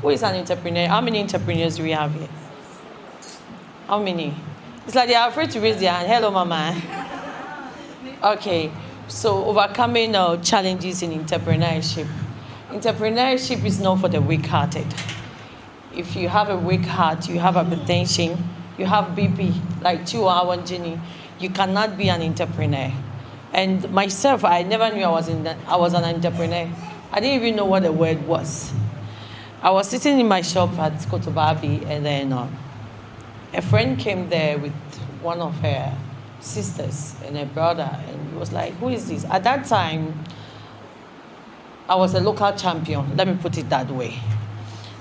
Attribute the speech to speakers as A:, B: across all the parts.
A: Who is an entrepreneur? How many entrepreneurs do we have here? How many? It's like they are afraid to raise their hand. Hello, Mama. Okay, so overcoming challenges in entrepreneurship. Entrepreneurship is not for the weak-hearted. If you have a weak heart, you have hypertension, you have BP, like 2-hour journey, you cannot be an entrepreneur. And myself, I never knew I was an entrepreneur. I didn't even know what the word was. I was sitting in my shop at Kotobabi, and then a friend came there with one of her sisters and her brother, and he was like, who is this? At that time, I was a local champion, let me put it that way.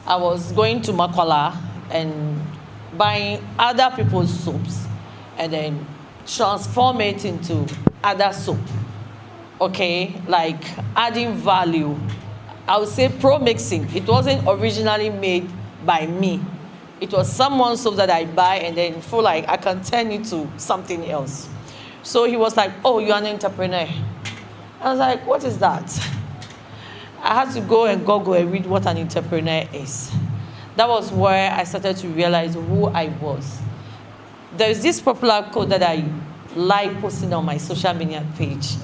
A: I was going to Makwala and buying other people's soaps and then transform it into other soap, okay? Like adding value. I would say pro-mixing. It wasn't originally made by me. It was someone's soap that I buy and then feel like I can turn it to something else. So he was like, oh, you're an entrepreneur. I was like, what is that? I had to go and Google and read what an entrepreneur is. That was where I started to realize who I was. There is this popular quote that I like posting on my social media page.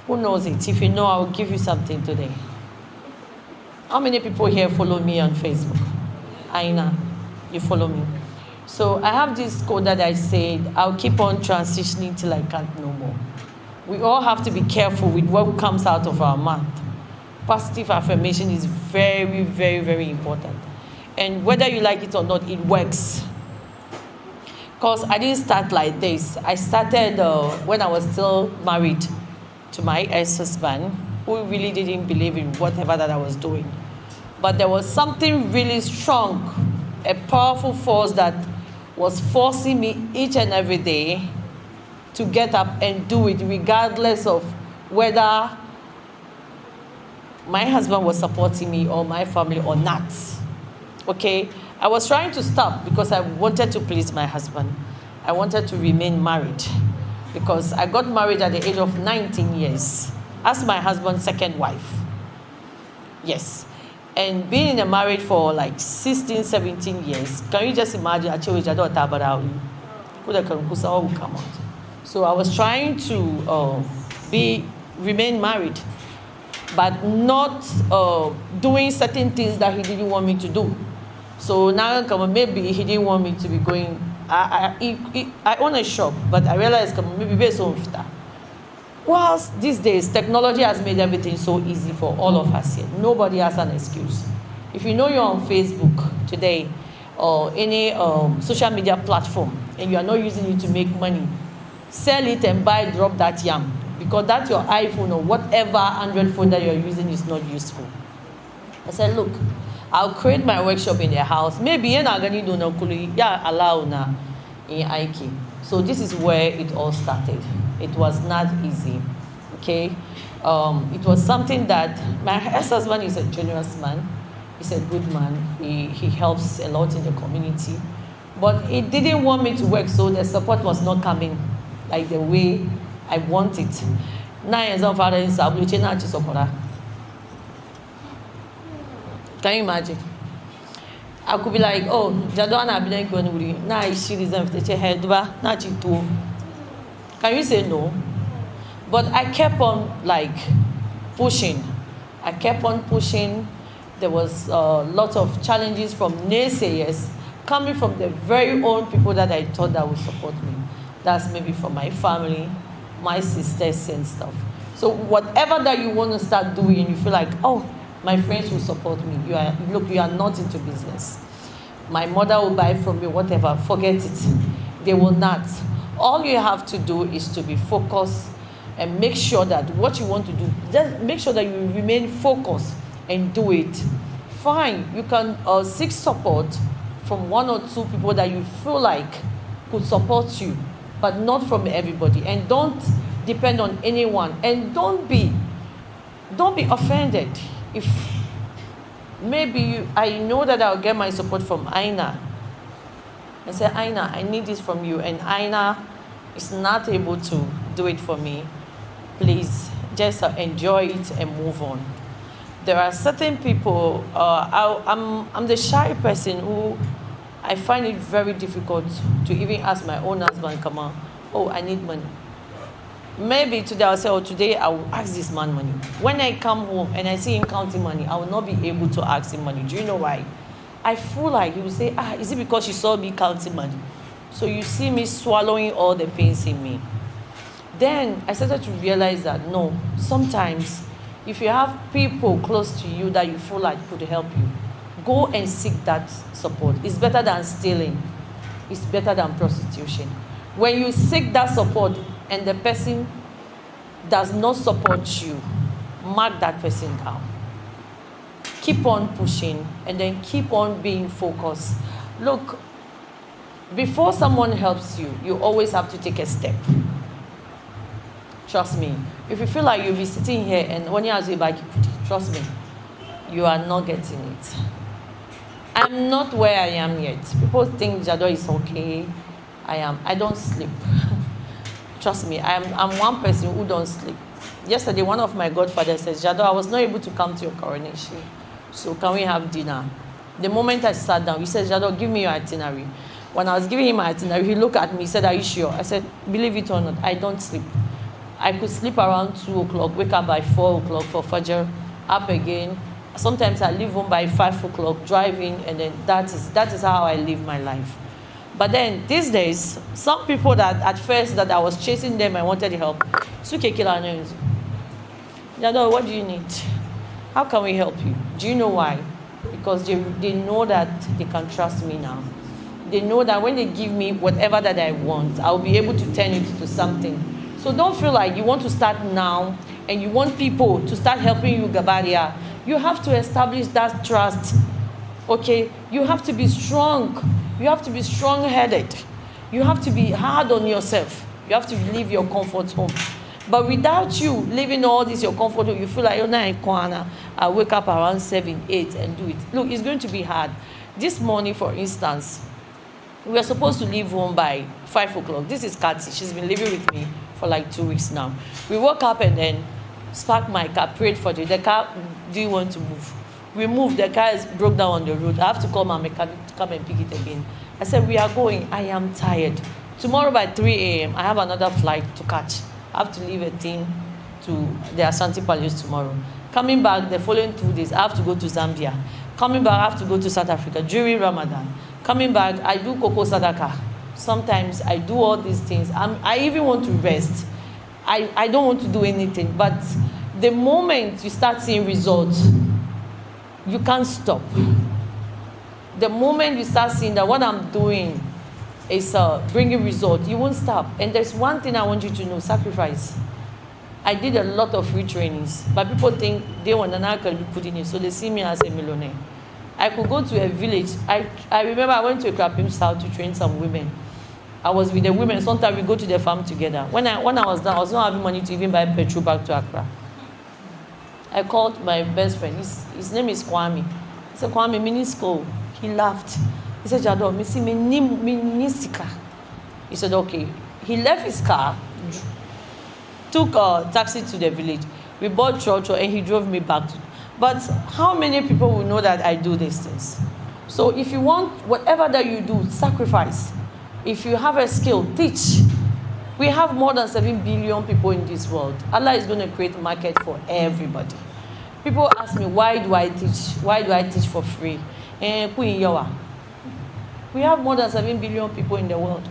A: Who knows it? If you know, I'll give you something today. How many people here follow me on Facebook? Aina, you follow me. So I have this quote that I said, I'll keep on transitioning till I can't no more. We all have to be careful with what comes out of our mouth. Positive affirmation is very, very, very important. And whether you like it or not, it works. Because I didn't start like this. I started when I was still married to my ex-husband, who really didn't believe in whatever that I was doing. But there was something really strong, a powerful force that was forcing me each and every day to get up and do it, regardless of whether my husband was supporting me or my family or not. Okay? I was trying to stop because I wanted to please my husband. I wanted to remain married because I got married at the age of 19 years as my husband's second wife. Yes. And being in a marriage for like 16, 17 years, can you just imagine? So I was trying to remain married, but not doing certain things that he didn't want me to do. So now maybe he didn't want me to be going. I own a shop, but I realized maybe based on that. Whilst these days, technology has made everything so easy for all of us here. Nobody has an excuse. If you know you're on Facebook today or any social media platform and you are not using it to make money, sell it and drop that yam. Because that's your iPhone or whatever Android phone that you're using is not useful. I said, look, I'll create my workshop in their house. Maybe you're not going to do no allow na in IK. So this is where it all started. It was not easy, okay? It was something that my ex-husband is a generous man. He's a good man. He helps a lot in the community. But he didn't want me to work, so the support was not coming like the way I want it. 9 years of father in Sabluchina. Can you imagine? I could be like, oh, Jadore na bilen kwenuri na ishi reason for the head na chitu. Can you say no? But I kept on like pushing. I kept on pushing. There was a lot of challenges from naysayers coming from the very own people that I thought that would support me. That's maybe from my family, my sisters and stuff. So whatever that you want to start doing, you feel like, oh, my friends will support me. You are not into business. My mother will buy from me, whatever. Forget it. They will not. All you have to do is to be focused and make sure that what you want to do, just make sure that you remain focused and do it. Fine, you can seek support from 1 or 2 people that you feel like could support you, but not from everybody. And don't depend on anyone. And don't be offended if maybe I know that I'll get my support from Aina. I say, Aina, I need this from you, and Aina is not able to do it for me. Please, just enjoy it and move on. There are certain people, I'm the shy person who I find it very difficult to even ask my own husband, come on, oh, I need money. Maybe today I'll say, oh, today I will ask this man money. When I come home and I see him counting money, I will not be able to ask him money. Do you know why? I feel like he will say, is it because you saw me counting money? So you see me swallowing all the pains in me. Then I started to realize that, no, sometimes if you have people close to you that you feel like could help you, go and seek that support. It's better than stealing. It's better than prostitution. When you seek that support and the person does not support you, mark that person down. Keep on pushing and then keep on being focused. Look, before someone helps you, you always have to take a step. Trust me. If you feel like you'll be sitting here and when you ask you back, trust me, you are not getting it. I'm not where I am yet. People think Jadore is okay. I don't sleep. Trust me, I'm one person who don't sleep. Yesterday, one of my godfathers says, Jadore, I was not able to come to your coronation. So can we have dinner? The moment I sat down, he said, Jadore, give me your itinerary. When I was giving him my itinerary, he looked at me, he said, are you sure? I said, believe it or not, I don't sleep. I could sleep around 2 o'clock, wake up by 4 o'clock for Fajr, up again. Sometimes I leave home by 5 o'clock, driving, and then that is how I live my life. But then these days, some people that at first that I was chasing them, I wanted help. Jadore, what do you need? How can we help you? Do you know why? Because they know that they can trust me now. They know that when they give me whatever that I want, I'll be able to turn it into something. So don't feel like you want to start now and you want people to start helping you, Gabaria. You have to establish that trust. Okay? You have to be strong. You have to be strong-headed. You have to be hard on yourself. You have to leave your comfort home. But without you leaving all this, your comfort home, you feel like, I wake up around 7, 8 and do it. Look, it's going to be hard. This morning, for instance, we were supposed to leave home by 5 o'clock. This is Kathy. She's been living with me for like 2 weeks now. We woke up and then sparked my car, prayed for the car. Do you want to move? We moved. The car is broke down on the road. I have to call my mechanic to come and pick it again. I said, we are going. I am tired. Tomorrow by 3 a.m., I have another flight to catch. I have to leave a team to the Ashanti Palace tomorrow. Coming back the following 2 days, I have to go to Zambia. Coming back, I have to go to South Africa during Ramadan. Coming back, I do Koko Sadaka. Sometimes I do all these things. I even want to rest. I don't want to do anything. But the moment you start seeing results, you can't stop. The moment you start seeing that what I'm doing is bringing results, you won't stop. And there's one thing I want you to know, sacrifice. I did a lot of free trainings, but people think they want an alcohol put in it, so they see me as a millionaire. I could go to a village. I remember I went to a Krapim South to train some women. I was with the women. Sometimes we go to the farm together. When I was done, I was not having money to even buy petrol back to Accra. I called my best friend. His name is Kwame. I said, Kwame, Minisco. He laughed. He said, Jadore, Minisika. He said, okay. He left his car, took a taxi to the village. We bought chocho and he drove me back. But how many people will know that I do these things? So if you want whatever that you do, sacrifice. If you have a skill, teach. We have more than 7 billion people in this world. Allah is going to create a market for everybody. People ask me, why do I teach? Why do I teach for free? We have more than 7 billion people in the world.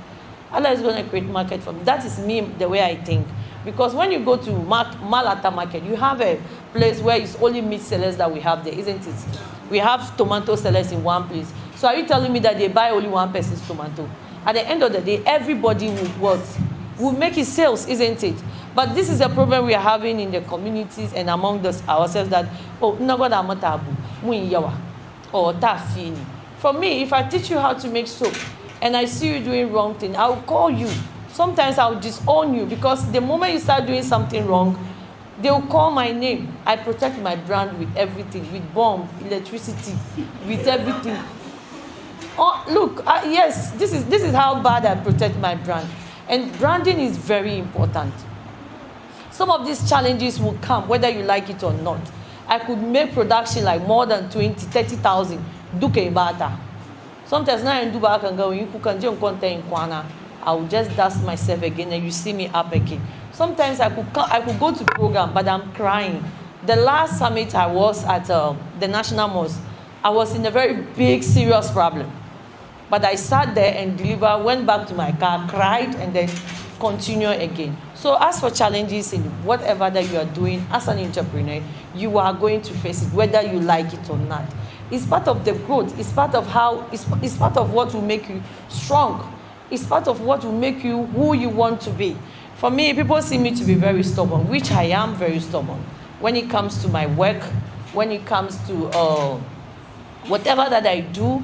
A: Allah is going to create market for me. That is me, the way I think. Because when you go to Malata market, you have a place where it's only meat sellers that we have there, isn't it? We have tomato sellers in one place. So are you telling me that they buy only one person's tomato? At the end of the day, everybody will make it sales, isn't it? But this is a problem we are having in the communities and among ourselves that, oh, or tafini. For me, if I teach you how to make soap and I see you doing wrong thing, I'll call you. Sometimes I'll disown you because the moment you start doing something wrong, they'll call my name. I protect my brand with everything, with bomb, electricity, with everything. Oh, look, yes, this is how bad I protect my brand. And branding is very important. Some of these challenges will come, whether you like it or not. I could make production like more than 20, 30,000. Duke bata. Sometimes now I do back and go, you can do content kwana. I will just dust myself again and you see me up again. Sometimes I could go to program, but I'm crying. The last summit I was at the National Mosque, I was in a very big, serious problem. But I sat there and delivered, went back to my car, cried, and then continue again. So as for challenges in whatever that you are doing as an entrepreneur, you are going to face it, whether you like it or not. It's part of the growth. It's part of how, it's part of what will make you strong. It's part of what will make you who you want to be. For me, people see me to be very stubborn, which I am very stubborn. When it comes to my work, when it comes to whatever that I do,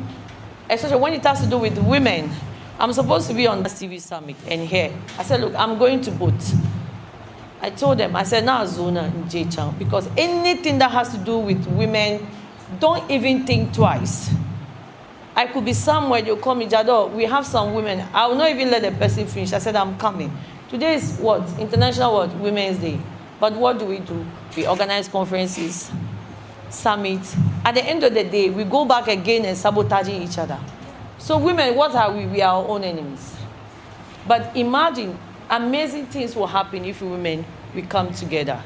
A: especially when it has to do with women. I'm supposed to be on the TV summit and here. I said, look, I'm going to both. I told them, I said, now Zona in J-Town, because anything that has to do with women, don't even think twice. I could be somewhere, they'll call me, Jadore, we have some women. I will not even let the person finish. I said, I'm coming. Today is what? International what? Women's Day. But what do? We organize conferences, summits. At the end of the day, we go back again and sabotaging each other. So women, what are we? We are our own enemies. But imagine, amazing things will happen if women, we come together.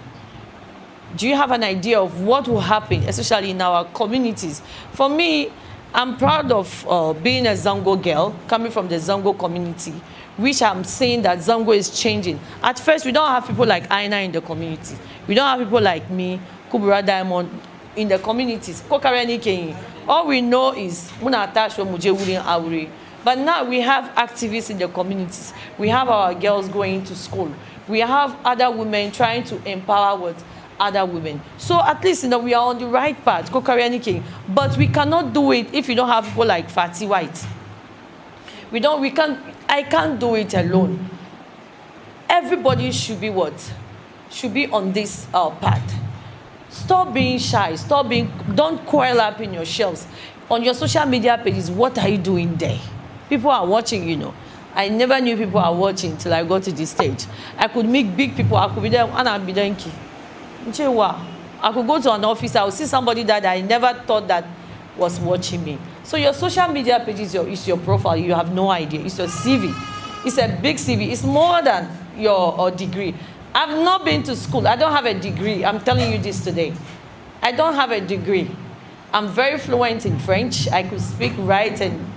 A: Do you have an idea of what will happen, especially in our communities? For me, I'm proud of being a Zango girl, coming from the Zango community, which I'm saying that Zango is changing. At first, we don't have people like Aina in the community. We don't have people like me, Kubura Diamond, in the communities. All we know is but now we have activists in the communities. We have our girls going to school. We have other women trying to empower with other women. So at least we are on the right path. But we cannot do it if you don't have people like Fatty White. I can't do it alone. Everybody should be what? Should be on this path. Stop being shy. Don't coil up in your shells. On your social media pages, what are you doing there? People are watching, I never knew people are watching till I got to this stage. I could meet big people. I could be there and I'd be there. I could go to an office. I would see somebody that I never thought that was watching me. So your social media page is your profile. You have no idea. It's your CV. It's a big CV. It's more than your degree. I've not been to school. I don't have a degree. I'm telling you this today. I don't have a degree. I'm very fluent in French. I could speak, write, and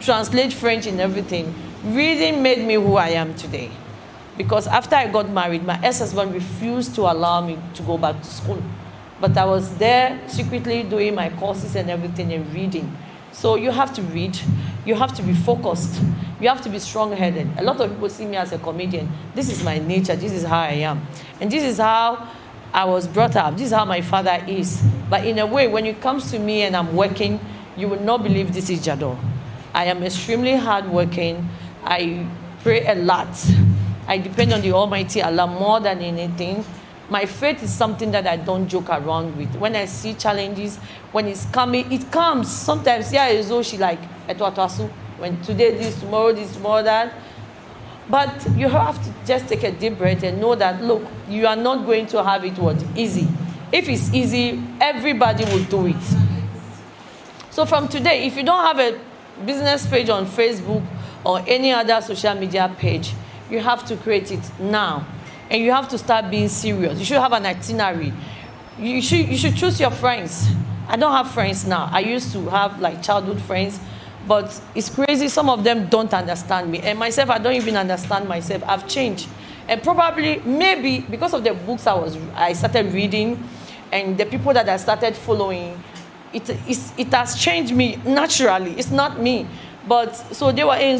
A: translate French and everything. Reading made me who I am today. Because after I got married, my ex-husband refused to allow me to go back to school. But I was there secretly doing my courses and everything and reading. So you have to read. You have to be focused. You have to be strong-headed. A lot of people see me as a comedian. This is my nature. This is how I am. And this is how I was brought up. This is how my father is. But in a way, when it comes to me and I'm working, you will not believe this is Jadore. I am extremely hardworking. I pray a lot. I depend on the Almighty Allah more than anything. My faith is something that I don't joke around with. When I see challenges, when it's coming, it comes. Sometimes, as though she like, when today this, tomorrow that. But you have to just take a deep breath and know that, look, you are not going to have it easy. If it's easy, everybody will do it. So from today, if you don't have a business page on Facebook or any other social media page, you have to create it now. And you have to start being serious. You should have an itinerary. You should choose your friends. I don't have friends now. I used to have like childhood friends, but it's crazy. Some of them don't understand me. And myself, I don't even understand myself. I've changed. And probably, maybe, because of the books I started reading and the people that I started following, it has changed me naturally. It's not me. But so they were in I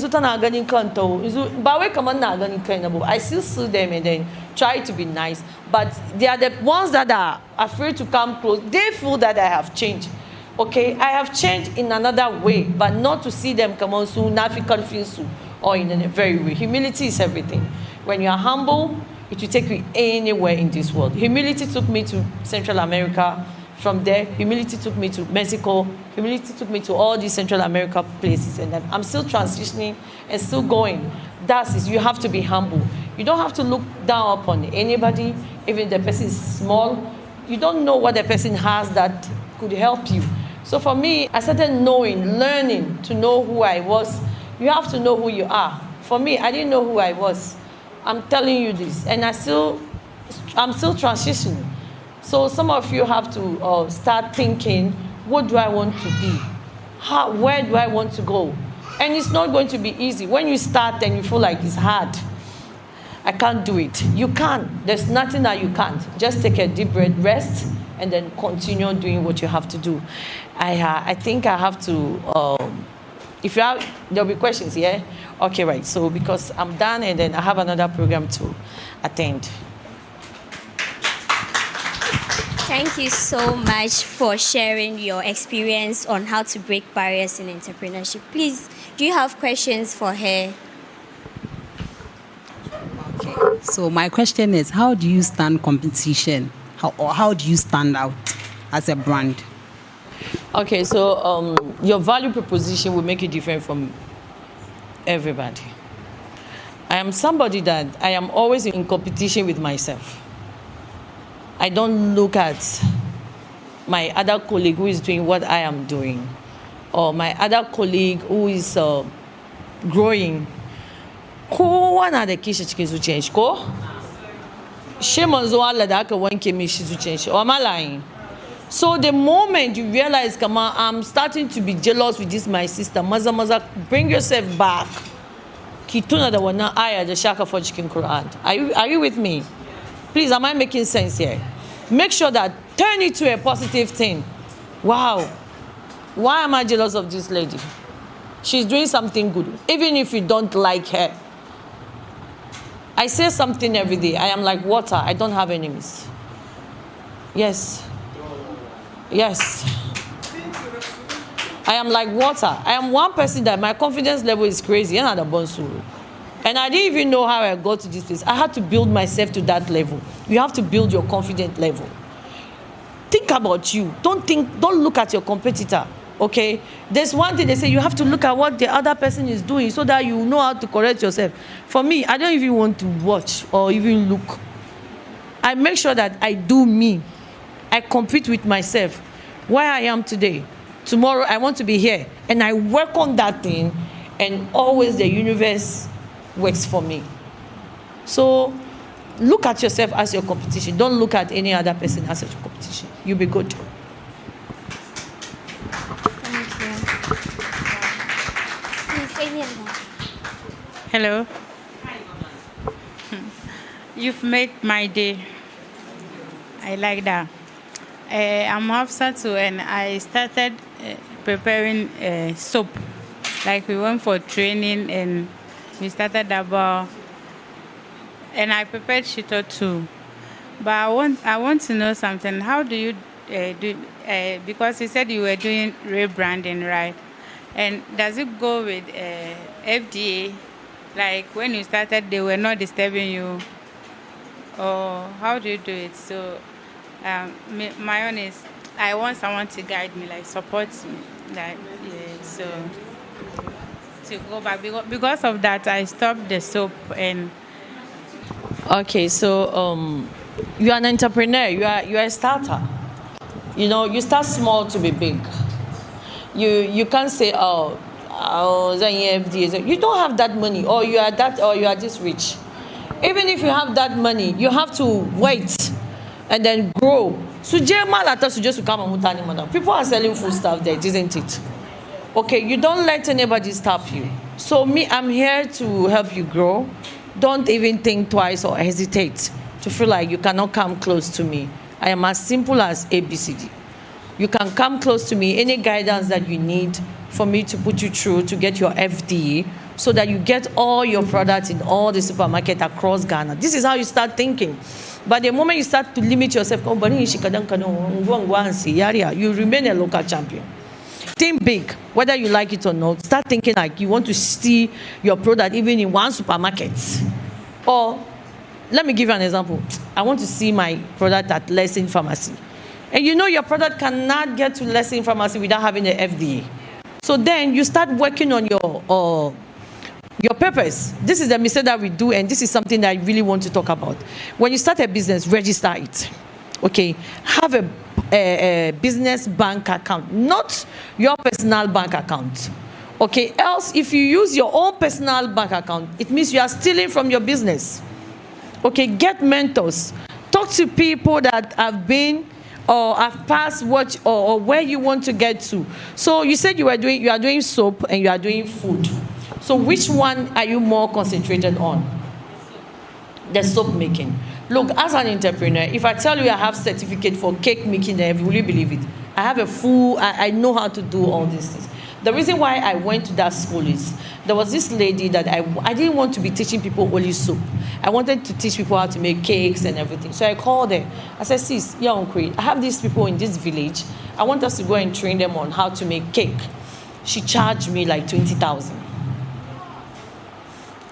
A: still see them and then try to be nice. But they are the ones that are afraid to come close. They feel that I have changed. Okay, I have changed in another way, but not to see them come on soon, not confused or in a very way. Humility is everything. When you are humble, it will take you anywhere in this world. Humility took me to Central America. From there, humility took me to Mexico. Humility took me to all these Central America places. And I'm still transitioning and still going. That's it. You have to be humble. You don't have to look down upon anybody, even if the person is small. you don't know what a person has that could help you. So for me, I started learning to know who I was. You have to know who you are. For me, I didn't know who I was. I'm telling you this, and I'm still transitioning. So some of you have to start thinking, what do I want to be? Where do I want to go? And it's not going to be easy. When you start and you feel like it's hard, I can't do it. You can. There's nothing that you can't. Just take a deep breath, rest, and then continue doing what you have to do. I think I have to, if you have, there'll be questions, yeah? Okay, right. So because I'm done and then I have another program to attend.
B: Thank you so much for sharing your experience on how to break barriers in entrepreneurship. Please, do you have questions for her?
C: Okay. So my question is, how do you stand competition? How do you stand out as a brand?
A: Okay, so your value proposition will make you different from everybody. I am somebody that I am always in competition with myself. I don't look at my other colleague who is doing what I am doing, or my other colleague who is growing. Kowa da kishi cikin zuciyar shi ko? Shi manzo Allah da aka wanke mishi zuciyar shi. Or am I lying? So the moment you realize, come on, I'm starting to be jealous with this my sister, maza, bring yourself back. Ki tuna da wannan aya da shaka for cikin Quran. Are you with me? Please, am I making sense here? Make sure that turn it to a positive thing. Wow. Why am I jealous of this lady? She's doing something good, even if you don't like her. I say something every day. I am like water. I don't have enemies. Yes. Yes. I am like water. I am one person that my confidence level is crazy. And I didn't even know how I got to this place. I had to build myself to that level. You have to build your confidence level. Think about you. Don't look at your competitor. Okay? There's one thing they say, you have to look at what the other person is doing so that you know how to correct yourself. For me, I don't even want to watch or even look. I make sure that I do me. I compete with myself. Where I am today. Tomorrow I want to be here. And I work on that thing. And always the universe works for me. So look at yourself as your competition. Don't look at any other person as your competition. You'll be good.
D: Hello. You've made my day. I like that. I'm Hausazone and I started preparing soap. Like we went for training and we started about, and I prepared shito too. But I want to know something. How do you do? Because you said you were doing rebranding, right? And does it go with FDA? Like when you started, they were not disturbing you, or how do you do it? So my own is, I want someone to guide me, like support me, like so to go back. Because of that, I stopped the soap and.
A: Okay, so you are an entrepreneur. You are a starter. You know, you start small to be big. You can't say, you don't have that money, or you are that, or you are this rich. Even if you have that money, you have to wait and then grow. So people are selling food stuff there, isn't it? Okay, you don't let anybody stop you. So me, I'm here to help you grow. Don't even think twice or hesitate to feel like you cannot come close to me. I am as simple as ABCD. You can come close to me, any guidance that you need for me to put you through to get your FDA so that you get all your products in all the supermarket across Ghana. This is how you start thinking. But the moment you start to limit yourself, you remain a local champion. Think big, whether you like it or not. Start thinking like you want to see your product even in one supermarket. Or, let me give you an example. I want to see my product at Lessing Pharmacy. And you know your product cannot get to Lessing Pharmacy without having an FDA. So then you start working on your purpose. This is the mistake that we do, and this is something that I really want to talk about. When you start a business, register it. Okay, have a business bank account, not your personal bank account. Okay, else if you use your own personal bank account, it means you are stealing from your business. Okay, get mentors. Talk to people that have been or have passed what or where you want to get to. So you said you are doing soap and you are doing food. So which one are you more concentrated on? The soap making. Look, as an entrepreneur, if I tell you I have certificate for cake making, then will you believe it? I have a full, I know how to do all these things. The reason why I went to that school is there was this lady that I didn't want to be teaching people only soap. I wanted to teach people how to make cakes and everything. So I called her. I said, sis, you're on Crete. I have these people in this village. I want us to go and train them on how to make cake. She charged me like 20,000.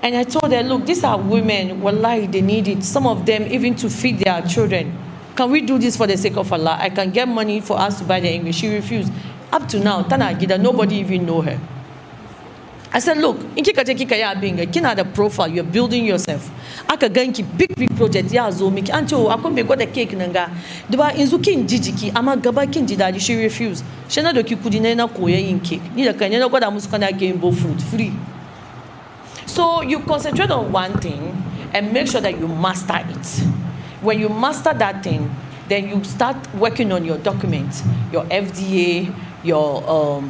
A: And I told her, look, these are women. Wallahi, they need it. Some of them even to feed their children. Can we do this for the sake of Allah? I can get money for us to buy the English. She refused. Up to now, Tana Gida, nobody even know her. I said, look, in Kina the profile, you're building yourself. Aka ganki big project ya zo miki ancho akombe go the cake nanga. Duba inzuki njijiki ama gaba kinjida she refused. She na doki kudina na koya in cake. Ni da kanya go da musuka na game bo food free. So you concentrate on one thing and make sure that you master it. When you master that thing, then you start working on your documents, your FDA, your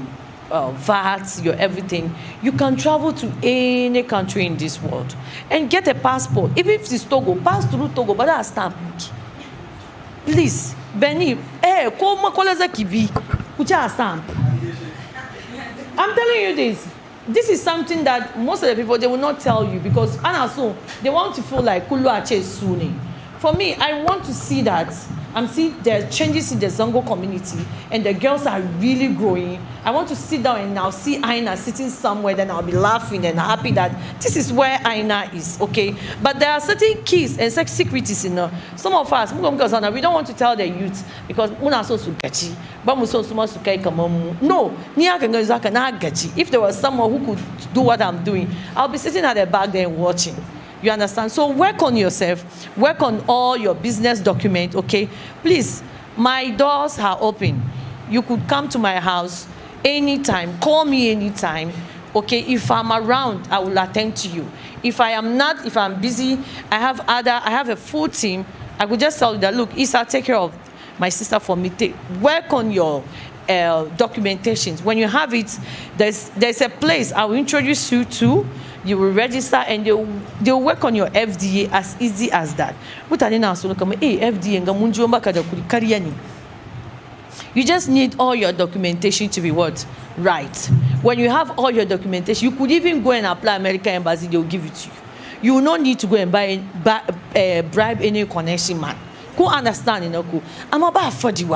A: VAT, your everything. You can travel to any country in this world and get a passport. Even if it's Togo, pass through Togo, but that's stamp. Please, Benny, come koleza kibi, kucha stamp. I'm telling you this. This is something that most of the people, they will not tell you because so they want to feel like Kulu Ache Suni. For me, I want to see that. I'm seeing the changes in the Zongo community and the girls are really growing. I want to sit down and now see Aina sitting somewhere, then I'll be laughing and happy that this is where Aina is, okay? But there are certain keys and secrets in some of us, we don't want to tell the youth because no, if there was someone who could do what I'm doing, I'll be sitting at the back there and watching. You understand? So work on yourself. Work on all your business documents, okay? Please, my doors are open. You could come to my house anytime. Call me anytime, okay? If I'm around, I will attend to you. If I am not, if I'm busy, I have a full team. I could just tell you that, look, Issa, take care of my sister for me. Work on your documentations. When you have it, there's a place I will introduce you to. You will register and they'll work on your FDA as easy as that. You just need all your documentation to be what? Right. When you have all your documentation, you could even go and apply American Embassy, they'll give it to you. You will not need to go and bribe any connection man. Who understand, I'm about for you.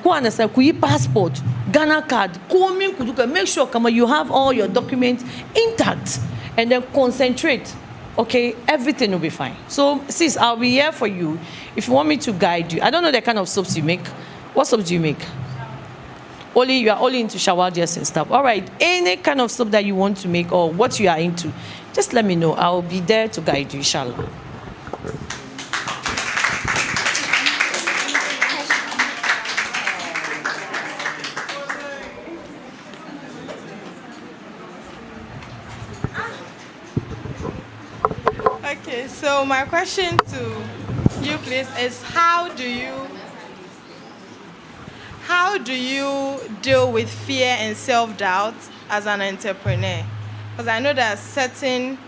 A: Who understand? Ku passport, Ghana card, make sure you have all your documents intact. And then concentrate, okay? Everything will be fine. So, sis, I'll be here for you if you want me to guide you. I don't know the kind of soaps you make. What soaps do you make? You are only into shower gels and stuff. All right, any kind of soap that you want to make or what you are into, just let me know. I'll be there to guide you, inshallah.
E: So my question to you, please, is how do you deal with fear and self-doubt as an entrepreneur? Because I know there are certain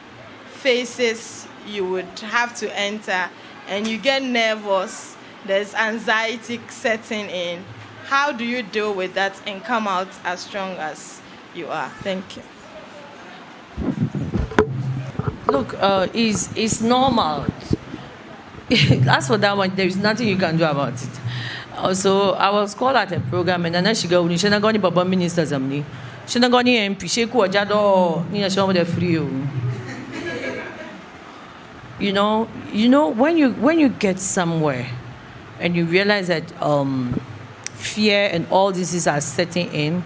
E: phases you would have to enter and you get nervous, there's anxiety setting in. How do you deal with that and come out as strong as you are? Thank you.
A: Look, it's normal. As for that one, there is nothing you can do about it. Also, I was called at a program, and then she go, "She not going to Baba ministers, amni. She not going to MP. She go Jadore. Ni show me the free." You know, when you get somewhere, and you realize that fear and all this are setting in,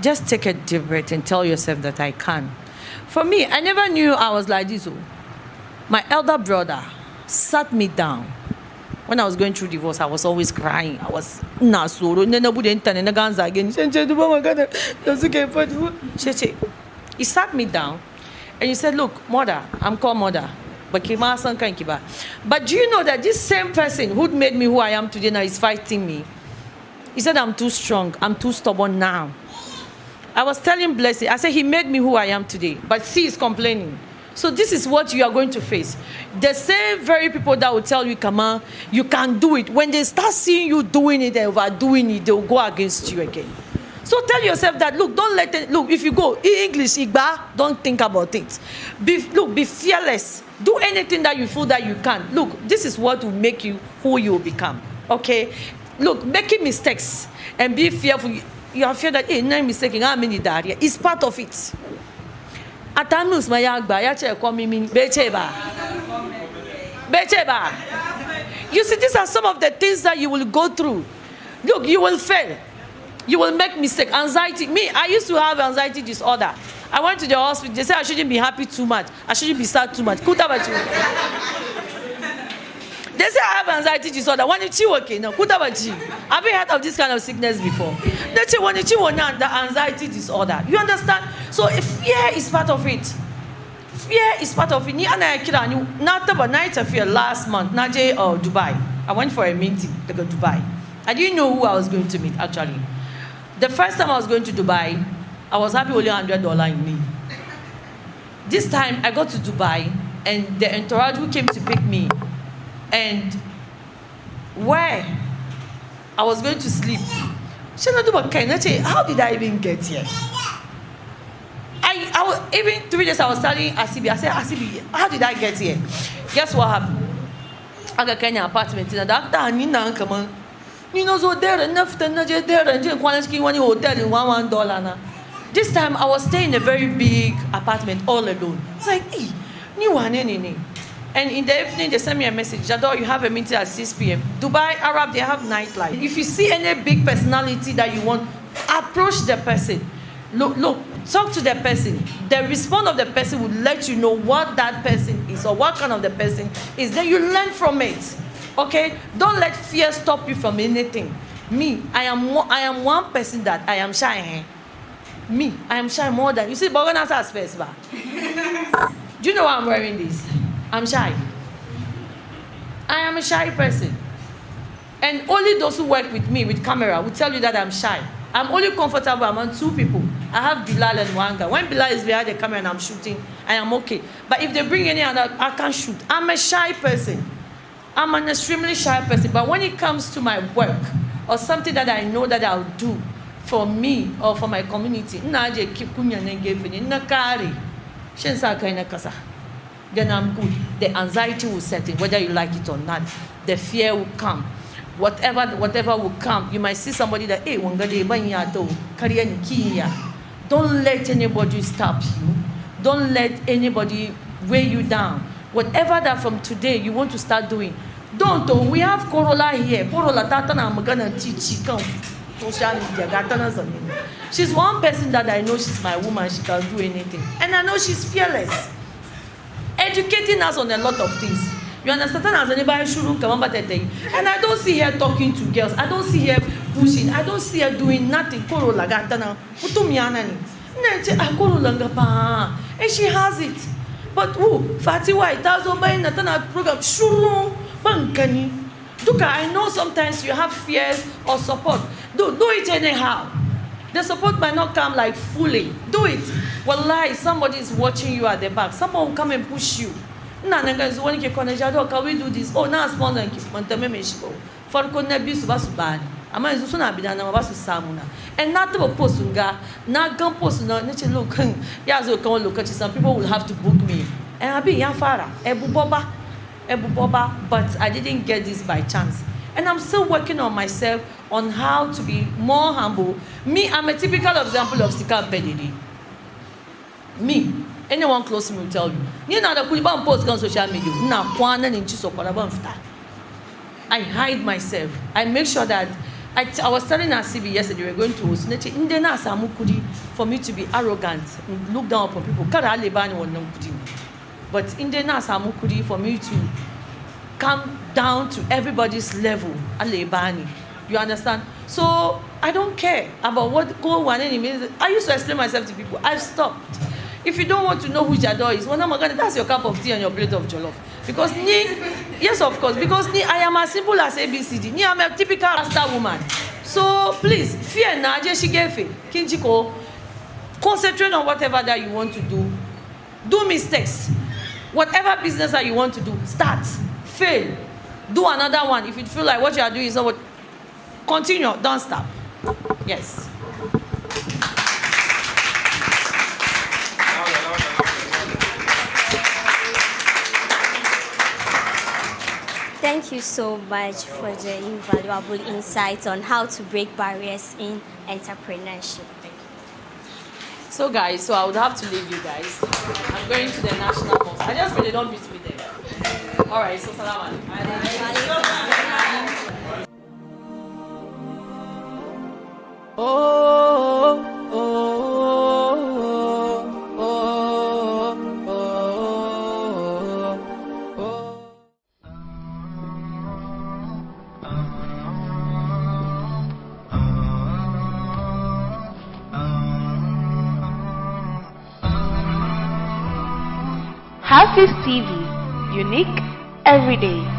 A: just take a deep breath and tell yourself that I can. For me, I never knew I was like this. My elder brother sat me down When I was going through divorce, I was always crying. I was na soro. Again. He sat me down and he said, look, mother, I'm called mother. But do you know that this same person who made me who I am today now is fighting me? He said, I'm too strong. I'm too stubborn now. I was telling Blessing, I said, he made me who I am today. But see, he's complaining. So this is what you are going to face. The same very people that will tell you, come on, you can do it. When they start seeing you doing it and overdoing it, they will go against you again. So tell yourself that, look, don't let it, look, if you go, English, Igba, don't think about it. Be fearless. Do anything that you feel that you can. Look, this is what will make you who you will become. Okay? Look, making mistakes and be fearful. You are fear that, hey, no mistake, it's part of it. Atamus mayagba yache komi min becheba. You see, these are some of the things that you will go through. Look, you will fail. You will make mistake. Anxiety. Me, I used to have anxiety disorder. I went to the hospital. They said I shouldn't be happy too much. I shouldn't be sad too much. They say I have anxiety disorder. When it's okay, no. Have you heard of this kind of sickness before? They say when it's the anxiety disorder. You understand? So fear is part of it. Fear is part of it. Not about night of fear last month. Naje or Dubai. I went for a meeting to go to Dubai. I didn't know who I was going to meet actually. The first time I was going to Dubai, I was happy only $100 in me. This time I got to Dubai and the entourage who came to pick me. And where I was going to sleep, how did I even get here? I was, even 3 days I was telling Asibi, I said, Asibi, how did I get here? Guess what happened? I got Kenya apartment in a doctor, Nina, come on. You know, so there enough to not there and hotel in $1. This time I was staying in a very big apartment all alone. It's like, hey, new one, any. And in the evening, they sent me a message. Jadore, you have a meeting at 6 p.m. Dubai, Arab, they have nightlife. If you see any big personality that you want, approach the person. Look, talk to the person. The response of the person will let you know what that person is or what kind of the person is. Then you learn from it. Okay? Don't let fear stop you from anything. Me, I am one person that I am shy. Me, I am shy more than... You see, but when I say space, do you know why I'm wearing this? I'm shy. I am a shy person. And only those who work with me, with camera, will tell you that I'm shy. I'm only comfortable among 2 people. I have Bilal and Wanga. When Bilal is behind the camera and I'm shooting, I am okay. But if they bring any other, I can't shoot. I'm a shy person. I'm an extremely shy person. But when it comes to my work, or something that I know that I'll do for me or for my community, then I'm good. The anxiety will set in, whether you like it or not. The fear will come. Whatever will come. You might see somebody that, hey, don't let anybody stop you. Don't let anybody weigh you down. Whatever that from today you want to start doing, don't. We have Corolla here. Corolla, I'm gonna teach you. Social media. She's one person that I know she's my woman. She can do anything, and I know she's fearless. Educating us on a lot of things. You understand? As anybody shouldn't come about that thing. And I don't see her talking to girls. I don't see her pushing. I don't see her doing nothing. And she has it. But Fatiwa, it doesn't buy a program. I know sometimes you have fears or support. Do it anyhow. The support might not come like fully. Do it. Wallahi, somebody is watching you at the back. Someone will come and push you. Can we do this? Oh, now sponsor. For and not to post not gun post no look. Some people will have to book me. And I'll be Yafara, Ebu Boba, but I didn't get this by chance. And I'm still working on myself on how to be more humble. Me, I'm a typical example of Sika Bedidi. Me, anyone close to me will tell you. You know the Kuliban post on social media. I hide myself. I make sure that I was telling CB yesterday we were going to host. For me to be arrogant, look down upon people. But in the Nasamukudi for me to come down to everybody's level. Alebani. You understand? So I don't care about what go one means. I used to explain myself to people. I've stopped. If you don't want to know who Jadore is, that's your cup of tea and your plate of jollof. Because yes, of course, because I am as simple as ABCD. I'm a typical Rasta woman. So please, fear na shigefe, kinjiko. Concentrate on whatever that you want to do. Do mistakes. Whatever business that you want to do, start. Fail. Do another one. If you feel like what you are doing is not what, continue. Don't stop. Yes.
B: Thank you so much for the invaluable insights on how to break barriers in entrepreneurship.
A: So guys, I would have to leave you guys. I'm going to the national mosque. I just pray they don't beat me there. Alright, so salam alaikum.
F: HAFIZ TV, unique every day.